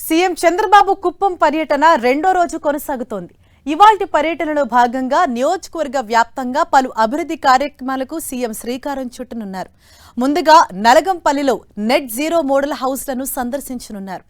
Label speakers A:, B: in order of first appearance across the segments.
A: CM Chandrababu Kuppam పర్యటన రెండో రోజు కొనసాగుతోంది. ఇవాల్టి పర్యటనలో భాగంగా నియోజకవర్గ వ్యాప్తంగా పలు అభివృద్ధి కార్యక్రమాలకు సీఎం శ్రీకారం చుట్టనున్నారు. ముందుగా నలగంపల్లిలో నెట్ జీరో మోడల్ హౌస్లను సందర్శించనున్నారు.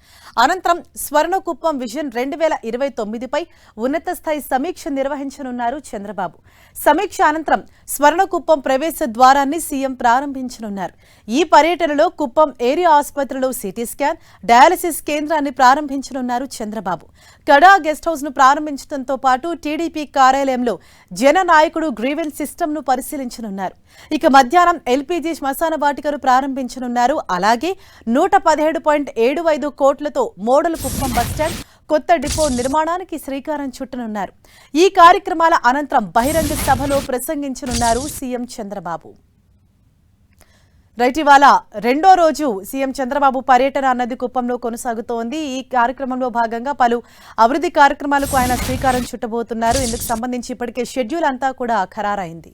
A: అనంతరం స్వర్ణకుప్పం విజన్ 2029పై ఉన్నత స్థాయి సమీక్ష నిర్వహించనున్నారు చంద్రబాబు. సమీక్ష అనంతరం స్వర్ణకుప్పం ప్రవేశ ద్వారాన్ని సీఎం ప్రారంభించనున్నారు. ఈ పర్యటనలో కుప్పం ఏరియా ఆసుపత్రిలో సిటీ స్కాన్, డయాలసిస్ కేంద్రాన్ని ప్రారంభించనున్నారు చంద్రబాబు. కడా గెస్ట్ హౌస్ ను ప్రారంభించడంతో పాటు టీడీపీ కార్యాలయంలో జననాయకుడు గ్రీవెన్స్ సిస్టమ్ ను పరిశీలించనున్నారు. ఇక మధ్యాహ్నం ఎల్పీజీ శ్మశాన వాటికను ప్రారంభించనున్నారు. అలాగే 117.75 కోట్లతో మోడల్ కుప్పం బస్టాండ్, కొత్త డిపో నిర్మాణానికి శ్రీకారం చుట్టనున్నారు. ఈ కార్యక్రమాల అనంతరం బహిరంగ సభలో ప్రసంగించనున్నారు సీఎం చంద్రబాబు. ఇవాళ రెండో రోజు సీఎం చంద్రబాబు పర్యటన అన్నది కుప్పంలో కొనసాగుతోంది. ఈ కార్యక్రమంలో భాగంగా పలు అభివృద్ధి కార్యక్రమాలకు ఆయన శ్రీకారం చుట్టబోతున్నారు. ఇందుకు సంబంధించి ఇప్పటికే షెడ్యూల్ అంతా కూడా ఖరారైంది.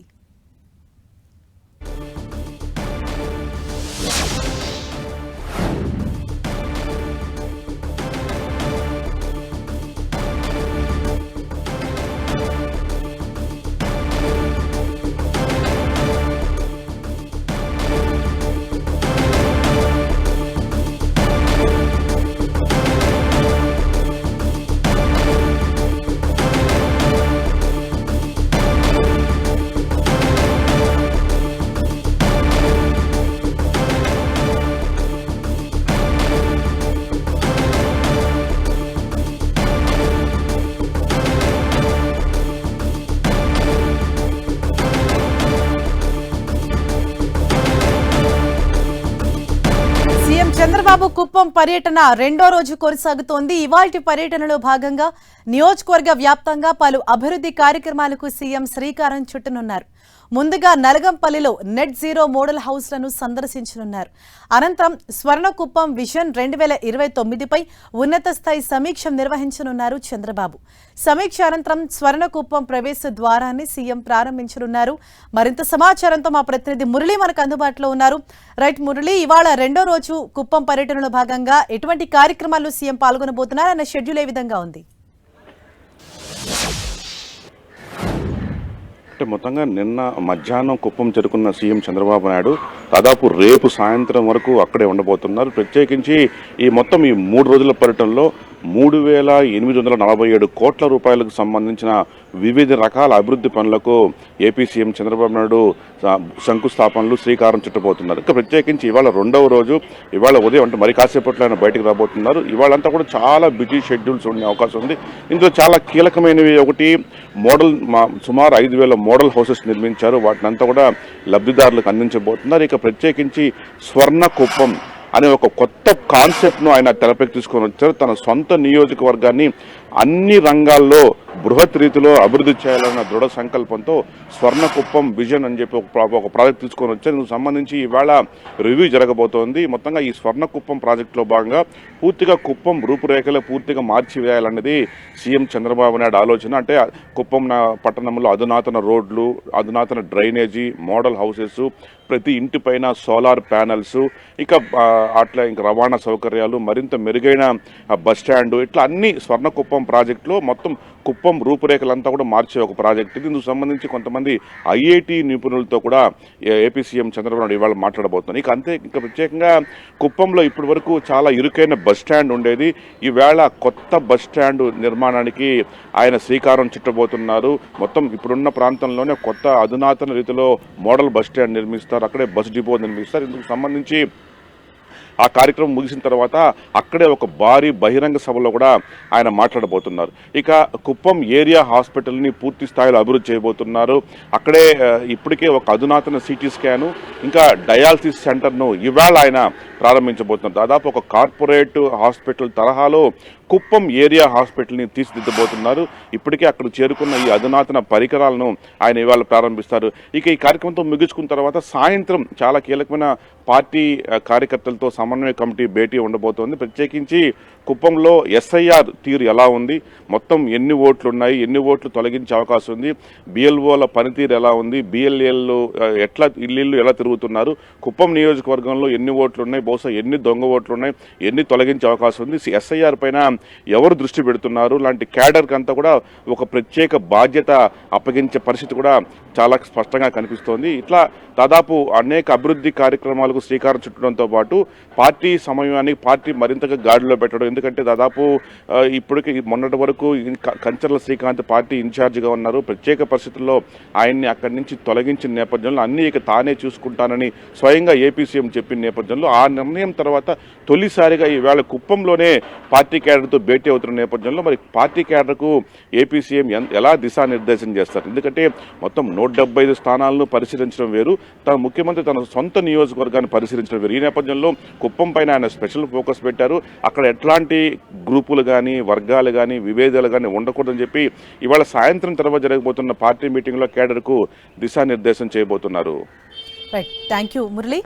A: చంద్రబాబు కుప్పం పర్యటన రెండో రోజు కొనసాగుతోంది. ఇవాల్టి పర్యటనలో భాగంగా నియోజకవర్గ వ్యాప్తంగా పలు అభివృద్ధి కార్యక్రమాలకు సీఎం శ్రీకారం చుట్టనున్నారు. ముందుగా నలగంపల్లిలో నెట్ జీరో మోడల్ హౌస్లను సందర్శించనున్నారు. అనంతరం స్వర్ణకుప్పం విజన్ 2029పై ఉన్నత స్థాయి సమీక్ష నిర్వహించనున్నారు చంద్రబాబు. సమీక్ష అనంతరం స్వర్ణకుప్పం ప్రవేశ ద్వారాన్ని సీఎం ప్రారంభించనున్నారు. మరింత సమాచారంతో మా ప్రతినిధి మురళి మనకు అందుబాటులో ఉన్నారు. మురళి, ఇవాళ రెండో రోజు కుప్పం పర్యటనలో భాగంగా ఎటువంటి కార్యక్రమాల్లో సీఎం పాల్గొనబోతున్నారు అన్న షెడ్యూల్ ఏ విధంగా ఉంది?
B: అంటే మొత్తంగా నిన్న మధ్యాహ్నం కుప్పం చేరుకున్న సీఎం చంద్రబాబు నాయుడు దాదాపు రేపు సాయంత్రం వరకు అక్కడే ఉండబోతున్నారు. ప్రత్యేకించి ఈ 3 రోజుల పర్యటనలో 3,847 కోట్ల రూపాయలకు సంబంధించిన వివిధ రకాల అభివృద్ధి పనులకు ఏపీ సీఎం చంద్రబాబు నాయుడు శంకుస్థాపనలు శ్రీకారం చుట్టబోతున్నారు. ఇంకా ప్రత్యేకించి ఇవాళ రెండవ రోజు, ఇవాళ ఉదయం అంటే మరి కాసేపట్లో ఆయన బయటకు రాబోతున్నారు. ఇవాళంతా కూడా చాలా బిజీ షెడ్యూల్స్ ఉండే అవకాశం ఉంది. ఇందులో చాలా కీలకమైనవి ఒకటి సుమారు 5,000 మోడల్ హౌసెస్ నిర్మించారు. వాటిని అంతా కూడా లబ్ధిదారులకు అందించబోతున్నారు. ఇక ప్రత్యేకించి స్వర్ణకుప్పం అనే ఒక కొత్త కాన్సెప్ట్ను ఆయన తెరపైకి తీసుకొని వచ్చారు. తన సొంత నియోజకవర్గాన్ని అన్ని రంగాల్లో బృహత్ రీతిలో అభివృద్ధి చేయాలన్న దృఢ సంకల్పంతో స్వర్ణకుప్పం విజన్ అని చెప్పి ఒక ప్రాజెక్ట్ తీసుకొని వచ్చారు. ఇందుకు సంబంధించి ఇవాళ రివ్యూ జరగబోతోంది. మొత్తంగా ఈ స్వర్ణకుప్పం ప్రాజెక్టులో భాగంగా పూర్తిగా కుప్పం రూపురేఖలు పూర్తిగా మార్చివేయాలన్నది సీఎం చంద్రబాబు నాయుడు ఆలోచన. అంటే కుప్పం పట్టణంలో అధునాతన రోడ్లు, అధునాతన డ్రైనేజీ, మోడల్ హౌసెస్, ప్రతి ఇంటిపైన సోలార్ ప్యానల్స్, ఇక రవాణా సౌకర్యాలు, మరింత మెరుగైన బస్టాండ్, ఇట్లా అన్ని స్వర్ణకుప్పం ప్రాజెక్టులో మొత్తం కుప్పం రూపురేఖలంతా కూడా మార్చే ఒక ప్రాజెక్ట్ ఇది. ఇందుకు సంబంధించి కొంతమంది ఐఐటి నిపుణులతో కూడా ఏపీ సీఎం చంద్రబాబు నాయుడు ఇవాళ మాట్లాడబోతున్నారు. ఇంకా ప్రత్యేకంగా కుప్పంలో ఇప్పటి వరకు చాలా ఇరుకైన బస్టాండ్ ఉండేది. ఈవేళ కొత్త బస్టాండ్ నిర్మాణానికి ఆయన శ్రీకారం చుట్టబోతున్నారు. మొత్తం ఇప్పుడున్న ప్రాంతంలోనే కొత్త అధునాతన రీతిలో మోడల్ బస్టాండ్ నిర్మిస్తారు. అక్కడే బస్ డిపో నిర్మిస్తారు. ఇందుకు సంబంధించి ఆ కార్యక్రమం ముగిసిన తర్వాత అక్కడే ఒక భారీ బహిరంగ సభలో కూడా ఆయన మాట్లాడబోతున్నారు. ఇక కుప్పం ఏరియా హాస్పిటల్ని పూర్తి స్థాయిలో అభివృద్ధి చేయబోతున్నారు. అక్కడే ఇప్పటికే ఒక అధునాతన సిటీ స్కాను, ఇంకా డయాలసిస్ సెంటర్ను ఇవాళ ఆయన ప్రారంభించబోతున్నారు. దాదాపు ఒక కార్పొరేట్ హాస్పిటల్ తరహాలో కుప్పం ఏరియా హాస్పిటల్ని తీర్చిదిద్దబోతున్నారు. ఇప్పటికే అక్కడ చేరుకున్న ఈ అధునాతన పరికరాలను ఆయన ఇవాళ ప్రారంభిస్తారు. ఇక ఈ కార్యక్రమంతో ముగించుకున్న తర్వాత సాయంత్రం చాలా కీలకమైన పార్టీ కార్యకర్తలతో సమన్వయ కమిటీ భేటీ ఉండబోతోంది. ప్రత్యేకించి కుప్పంలో ఎస్ఐఆర్ తీరు ఎలా ఉంది, మొత్తం ఎన్ని ఓట్లు ఉన్నాయి, ఎన్ని ఓట్లు తొలగించే అవకాశం ఉంది, బిఎల్ఓల పనితీరు ఎలా ఉంది, బిఎల్ఏలు ఎట్లా ఇల్లు ఎలా తిరుగుతున్నారు, కుప్పం నియోజకవర్గంలో ఎన్ని ఓట్లు ఉన్నాయి, బహుశా ఎన్ని దొంగ ఓట్లు ఉన్నాయి, ఎన్ని తొలగించే అవకాశం ఉంది, ఎస్ఐఆర్ పైన ఎవరు దృష్టి పెడుతున్నారు లాంటి క్యాడర్కి అంతా కూడా ఒక ప్రత్యేక బాధ్యత అప్పగించే పరిస్థితి కూడా చాలా స్పష్టంగా కనిపిస్తోంది. ఇట్లా దాదాపు అనేక అభివృద్ధి కార్యక్రమాలకు శ్రీకారం చుట్టడంతో పాటు పార్టీ సమయానికి పార్టీ మరింతగా గాడిలో పెట్టడం. ఎందుకంటే దాదాపు ఇప్పటికి మొన్నటి వరకు కంచర్ల శ్రీకాంత్ పార్టీ ఇన్ఛార్జిగా ఉన్నారు. ప్రత్యేక పరిస్థితుల్లో ఆయన్ని అక్కడి నుంచి తొలగించిన నేపథ్యంలో అన్ని ఇక తానే చూసుకుంటానని స్వయంగా ఏపీ సీఎం చెప్పిన నేపథ్యంలో ఆ నిర్ణయం తర్వాత తొలిసారిగా ఈవేళ కుప్పంలోనే పార్టీ క్యాడర్తో భేటీ అవుతున్న నేపథ్యంలో మరి పార్టీ క్యాడర్కు ఏపీ సీఎం ఎలా దిశానిర్దేశం చేస్తారు? ఎందుకంటే మొత్తం 175 స్థానాలను పరిశీలించడం వేరు, తన ముఖ్యమంత్రి తన సొంత నియోజకవర్గాన్ని పరిశీలించడం వేరు. ఈ నేపథ్యంలో కుప్పం పైన ఆయన స్పెషల్ ఫోకస్ పెట్టారు. అక్కడ ఎట్లాంటి గ్రూపులు కానీ వర్గాలు కానీ విభేదాలు కానీ ఉండకూడదని చెప్పి ఇవాళ సాయంత్రం తర్వాత జరగబోతున్న పార్టీ మీటింగ్లో క్యాడర్కు దిశానిర్దేశం చేయబోతున్నారు.
A: Right, thank you Murali.